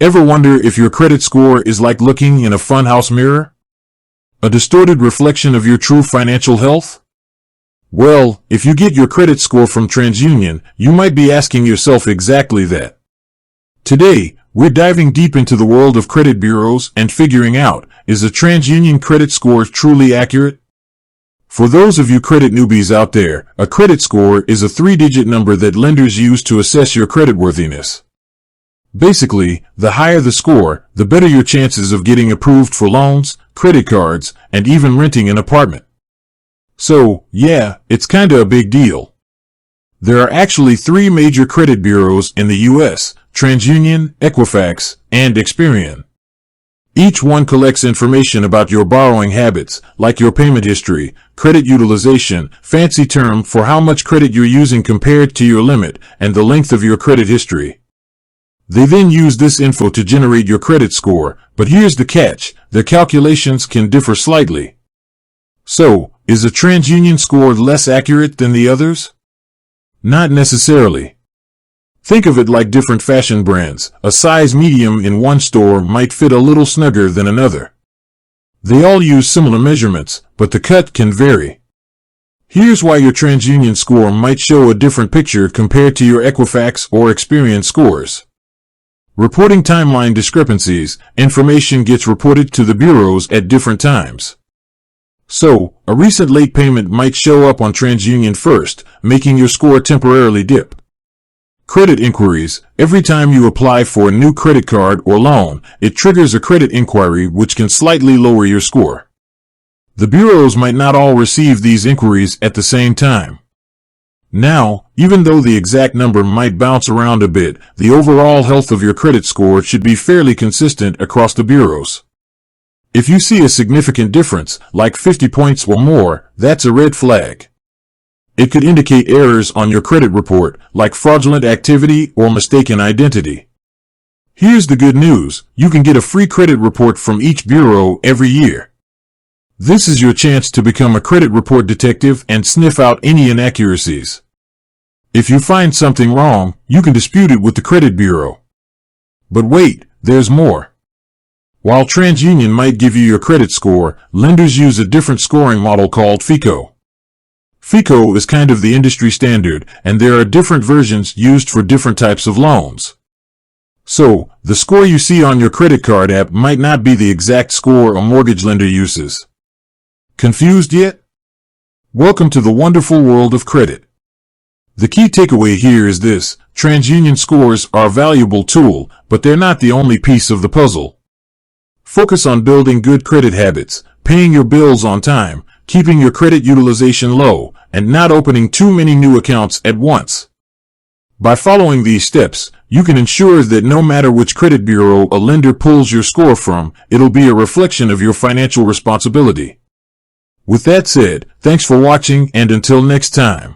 Ever wonder if your credit score is like looking in a funhouse mirror? A distorted reflection of your true financial health? Well, if you get your credit score from Transunion, you might be asking yourself exactly that. Today, we're diving deep into the world of credit bureaus and figuring out, is a Transunion credit score truly accurate? For those of you credit newbies out there, a credit score is a 3-digit number that lenders use to assess your creditworthiness. Basically, the higher the score, the better your chances of getting approved for loans, credit cards, and even renting an apartment. So, yeah, it's kinda a big deal. There are actually 3 major credit bureaus in the US, Transunion, Equifax, and Experian. Each one collects information about your borrowing habits, like your payment history, credit utilization, fancy term for how much credit you're using compared to your limit, and the length of your credit history. They then use this info to generate your credit score, but here's the catch, their calculations can differ slightly. So, is a Transunion score less accurate than the others? Not necessarily. Think of it like different fashion brands. A size medium in one store might fit a little snugger than another. They all use similar measurements, but the cut can vary. Here's why your Transunion score might show a different picture compared to your Equifax or Experian scores. Reporting timeline discrepancies. Information gets reported to the bureaus at different times. So, a recent late payment might show up on Transunion first, making your score temporarily dip. Credit inquiries. Every time you apply for a new credit card or loan, it triggers a credit inquiry which can slightly lower your score. The bureaus might not all receive these inquiries at the same time. Now, even though the exact number might bounce around a bit, the overall health of your credit score should be fairly consistent across the bureaus. If you see a significant difference, like 50 points or more, that's a red flag. It could indicate errors on your credit report, like fraudulent activity or mistaken identity. Here's the good news, you can get a free credit report from each bureau every year. This is your chance to become a credit report detective and sniff out any inaccuracies. If you find something wrong, you can dispute it with the credit bureau. But wait, there's more. While Transunion might give you your credit score, lenders use a different scoring model called FICO. FICO is kind of the industry standard, and there are different versions used for different types of loans. So, the score you see on your credit card app might not be the exact score a mortgage lender uses. Confused yet? Welcome to the wonderful world of credit. The key takeaway here is this, Transunion scores are a valuable tool, but they're not the only piece of the puzzle. Focus on building good credit habits, paying your bills on time, keeping your credit utilization low, and not opening too many new accounts at once. By following these steps, you can ensure that no matter which credit bureau a lender pulls your score from, it'll be a reflection of your financial responsibility. With that said, thanks for watching and until next time.